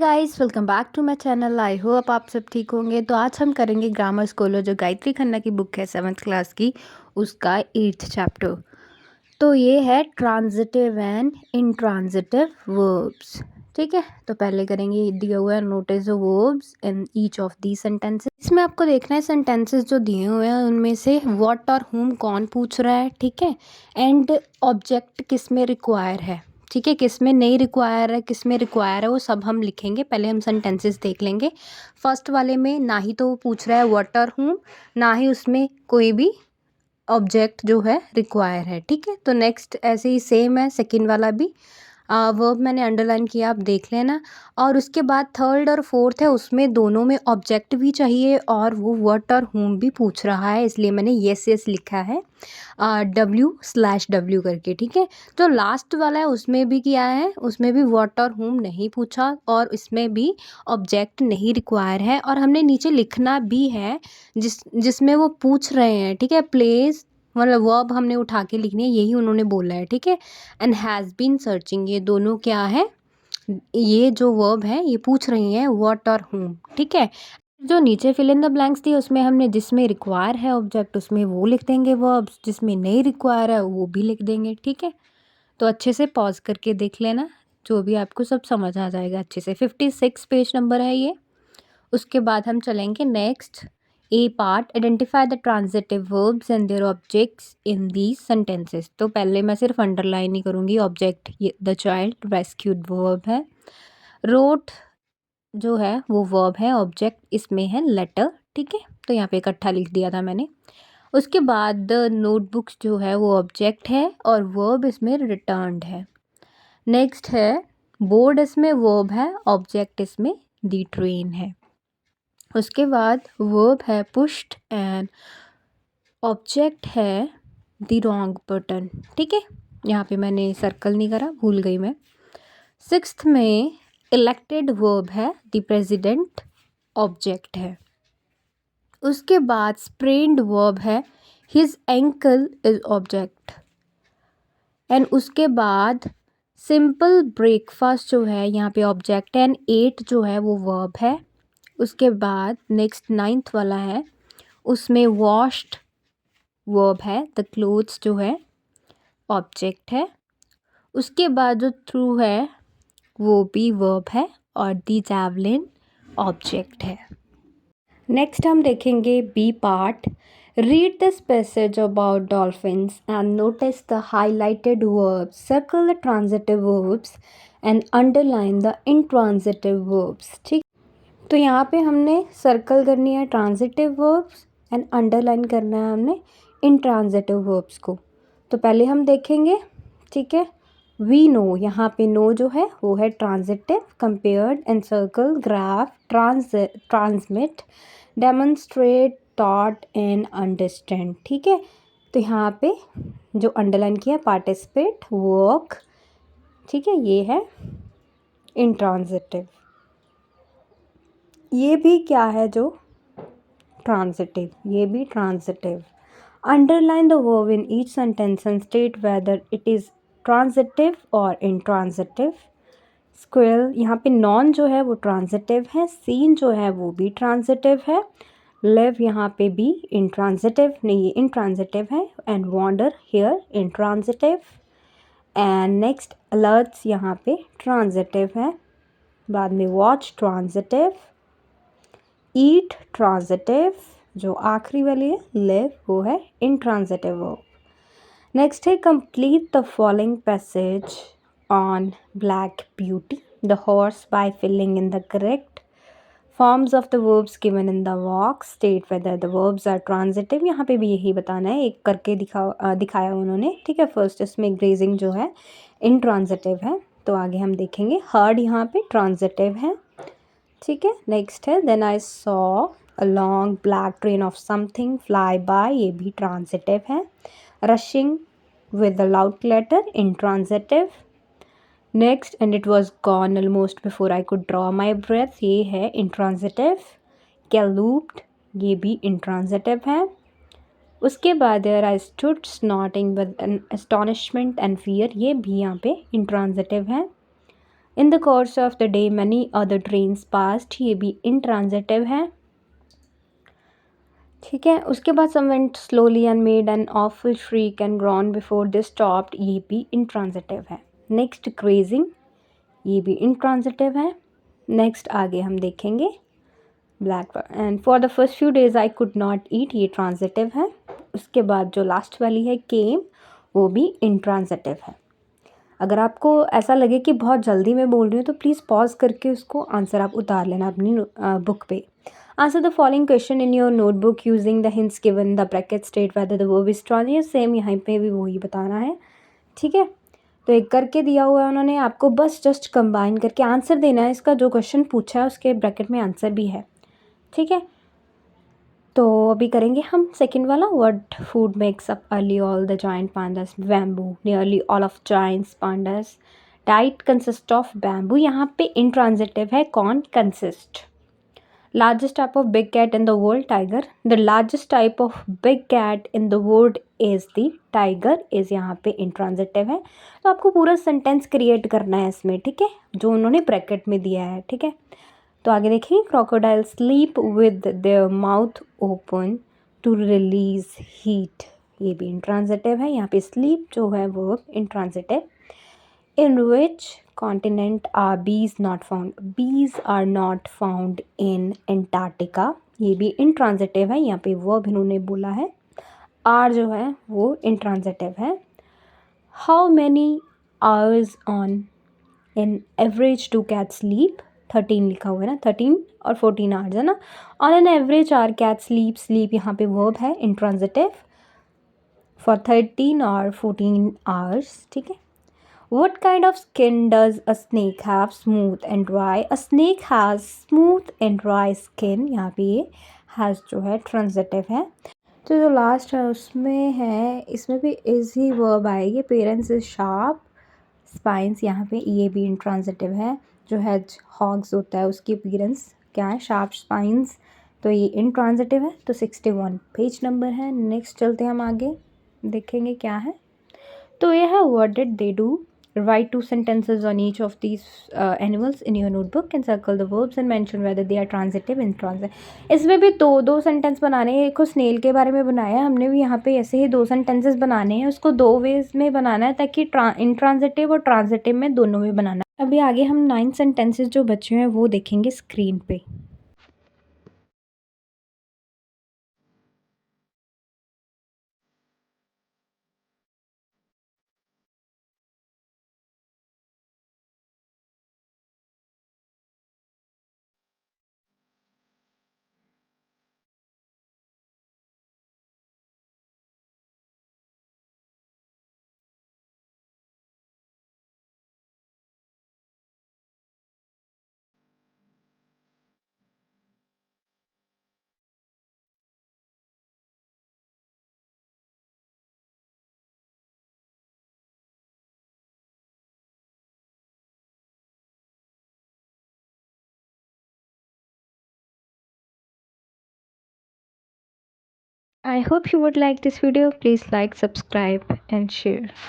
Guys, welcome back to my channel. I hope आप सब ठीक होंगे। तो आज हम करेंगे ग्रामर स्कूलर जो गायत्री खन्ना की बुक है 7th क्लास की, उसका 8th चैप्टर। तो ये है ट्रांजिटिव एंड इंट्रांजिटिव वर्ब्स। ठीक है, तो पहले करेंगे दिया हुआ है notice the verbs in each of the sentences. इसमें आपको देखना है सेंटेंसेस जो दिए हुए हैं उनमें से व्हाट और हुम कौन पूछ रहा है, ठीक है, एंड ऑब्जेक्ट किस में रिक्वायर है, ठीक है, किस में नहीं रिक्वायर है, किस में रिक्वायर है, वो सब हम लिखेंगे। पहले हम सेंटेंसेस देख लेंगे। फर्स्ट वाले में ना ही तो वो पूछ रहा है व्हाट और हुम, ना ही उसमें कोई भी ऑब्जेक्ट जो है रिक्वायर है। ठीक है, तो नेक्स्ट ऐसे ही सेम है सेकंड वाला भी। वर्ब मैंने अंडरलाइन किया, आप देख लेना। और उसके बाद थर्ड और फोर्थ है, उसमें दोनों में ऑब्जेक्ट भी चाहिए और वो व्हाट और हुम भी पूछ रहा है, इसलिए मैंने येस येस लिखा है W/W करके। ठीक है, जो लास्ट वाला है उसमें भी किया है, उसमें भी व्हाट और हुम नहीं पूछा और इसमें भी ऑब्जेक्ट नहीं रिक्वायर है। और हमने नीचे लिखना भी है जिसमें वो पूछ रहे हैं। ठीक है, प्लेस मतलब वर्ब हमने उठा के लिखनी है, यही उन्होंने बोला है। ठीक है, एंड हैज़ बीन सर्चिंग, ये दोनों क्या है, ये जो वर्ब है ये पूछ रही हैं व्हाट और हुम। ठीक है, जो नीचे फिल इन द ब्लैंक्स थी उसमें हमने जिसमें रिक्वायर है ऑब्जेक्ट उसमें वो लिख देंगे वर्ब्स, जिसमें नहीं रिक्वायर है वो भी लिख देंगे। ठीक है, तो अच्छे से पॉज करके देख लेना, जो भी आपको सब समझ आ जाएगा अच्छे से। 56 पेज नंबर है ये। उसके बाद हम चलेंगे next A part, identify the transitive verbs and their objects in these sentences. तो पहले मैं सिर्फ अंडरलाइन ही करूँगी। Object the child rescued verb है, रोट जो है वो वर्ब है, ऑब्जेक्ट इसमें है लेटर। ठीक है, तो यहाँ पे इकट्ठा लिख दिया था मैंने। उसके बाद द नोटबुक्स जो है वो ऑब्जेक्ट है और वर्ब इसमें रिटर्न्ड है। नेक्स्ट है बोर्ड, इसमें वर्ब है, ऑब्जेक्ट इसमें द ट्रेन है। उसके बाद वर्ब है पुश्ड एंड ऑब्जेक्ट है द रॉन्ग बटन। ठीक है, यहाँ पे मैंने सर्कल नहीं करा, भूल गई मैं। सिक्स्थ में इलेक्टेड वर्ब है, द प्रेसिडेंट ऑब्जेक्ट है। उसके बाद स्प्रेन्ड वर्ब है, his ankle is object. And उसके बाद सिंपल ब्रेकफास्ट जो है यहाँ पे ऑब्जेक्ट है एंड एट जो है वो वर्ब है। उसके बाद नेक्स्ट 9th वाला है, उसमें वॉश्ड वर्ब है, द क्लोथ्स जो है ऑब्जेक्ट है। उसके बाद जो थ्रू है वो भी वर्ब है और दी जैवलिन ऑब्जेक्ट है। नेक्स्ट हम देखेंगे B part, read this passage about dolphins and notice the highlighted verbs, circle the transitive verbs and underline the intransitive verbs. ठीक, तो यहाँ पे हमने सर्कल करनी है ट्रांजिटिव वर्ब्स एंड अंडरलाइन करना है हमने इंट्रांजिटिव वर्ब्स को। तो पहले हम देखेंगे। ठीक है, वी नो, यहाँ पे नो जो है वो है transitive, compared, encircle, graph, transmit, demonstrate, taught and understand. ठीक है, तो यहाँ पे जो अंडरलाइन किया पार्टिसिपेट, वर्क। ठीक है, ये है इंट्रांजिटिव। ये भी क्या है जो ट्रांजिटिव, ये भी transitive. Underline the verb in each sentence and state whether it is transitive और इंट्रांजिटिव। स्क्विल, यहाँ पे नॉन जो है वो ट्रांजिटिव है, सीन जो है वो भी ट्रांजिटिव है, लिव यहाँ पे भी इंट्रांजिटिव नहीं, ये इंट्रांजिटिव है, and wander here intransitive. And next alerts यहाँ पे ट्रांजिटिव है, बाद में वॉच ट्रांजिटिव, ईट ट्रांजिटिव, जो आखिरी वाली है लिव वो है इंट्रांजिटिव वर्ब। नेक्स्ट है complete the following passage on Black Beauty the horse by filling in the correct forms of the verbs given in the box, state whether the verbs are transitive. यहाँ पे भी यही बताना है, एक करके दिखाया उन्होंने। ठीक है, फर्स्ट इसमें ग्रेजिंग जो है इंट्रांजिटिव है, तो आगे हम देखेंगे। हर्ड यहाँ पे ट्रांजिटिव है। ठीक है, नेक्स्ट है then I saw a long black train of something fly by, ये भी ट्रांजिटिव है। Rushing with the loud clatter intransitive. Next and it was gone almost before I could draw my breath, ये है intransitive. गैलूप्ड, ये भी intransitive है। उसके बाद there I stood snorting with an astonishment and fear, ये भी यहाँ पे इंट्रांजिटिव है। In the course of the day many other trains passed, ये भी intransitive है। ठीक है, उसके बाद some went slowly and made an awful shriek and groan before they stopped, ये भी intransitive है। नेक्स्ट grazing, ये भी intransitive है। नेक्स्ट आगे हम देखेंगे black and for the first few days I could not eat, ये ट्रांजिटिव है। उसके बाद जो लास्ट वाली है केम, वो भी इंट्रांजिटिव है। अगर आपको ऐसा लगे कि बहुत जल्दी मैं बोल रही हूँ तो प्लीज़ पॉज करके उसको आंसर आप उतार लेना अपनी बुक पे। Answer the following question in your notebook using the hints given, the bracket state whether the verb is transitive, same यहाँ पे भी वही बताना है। ठीक है, तो एक करके दिया हुआ है उन्होंने, आपको बस जस्ट कंबाइन करके आंसर देना है। इसका जो क्वेश्चन पूछा है उसके ब्रैकेट में आंसर भी है। ठीक है, तो अभी करेंगे हम सेकंड वाला। What food makes up early all the giant pandas, bamboo, nearly all of giants pandas diet consist of bamboo, यहाँ पे इंट्रांजिटिव है, कौन consist. Largest type of big cat in the world, tiger, the largest type of big cat in the world is the tiger, is यहाँ पे intransitive है। तो आपको पूरा सेंटेंस क्रिएट करना है इसमें, ठीक है, जो उन्होंने ब्रैकेट में दिया है। ठीक है, तो आगे देखिए, crocodile sleep with their mouth open to release heat, ये भी इंट्रांजिटिव है। यहाँ पे स्लीप जो है वो intransitive. In which continent are bees not found, bees are not found in Antarctica, ये भी इंट्रांजिटिव है। यहाँ पे वर्ब इन्होंने बोला है, आर जो है वो इंट्रांजिटिव है। How many hours on in average to cat sleep, 13 लिखा हुआ है ना, 13 और 14 आवर्स है ना। On an average are cat sleep, sleep यहाँ पे वर्ब है इंट्रांजिटिव फॉर 13 और 14 आवर्स। ठीक है, what kind of skin does a snake have, smooth and dry, a snake has smooth and dry skin, यहाँ पे ये has जो है ट्रांजिटिव है। तो जो लास्ट है उसमें है, इसमें भी इज ही वर्ब आएगी, पेरेंट्स इज शार्प स्पाइंस, यहाँ पे ये भी इंट्रांजिटिव है। जो हेज हॉग्स होता है उसकी अपीयरेंस क्या है, शार्प स्पाइंस, तो ये इंट्रांजिटिव है। तो 61 पेज नंबर है। नेक्स्ट चलते हैं हम आगे, देखेंगे क्या है। तो ये है what did they do, write two sentences on each of these animals in your notebook and circle the verbs and mention whether they are transitive intransitive। इसमें भी दो दो सेंटेंस बनाने हैं। एक को स्नेल के बारे में बनाया है हमने भी, यहाँ पे ऐसे ही दो सेंटेंसेस बनाने हैं। उसको दो वेज में बनाना है ताकि इंट्रांजिटिव और ट्रांजिटिव में दोनों में बनाना है। अभी आगे हम 9 सेंटेंसेस जो बचे हैं वो देखेंगे स्क्रीन पे। I hope you would like this video. Please like, subscribe and share.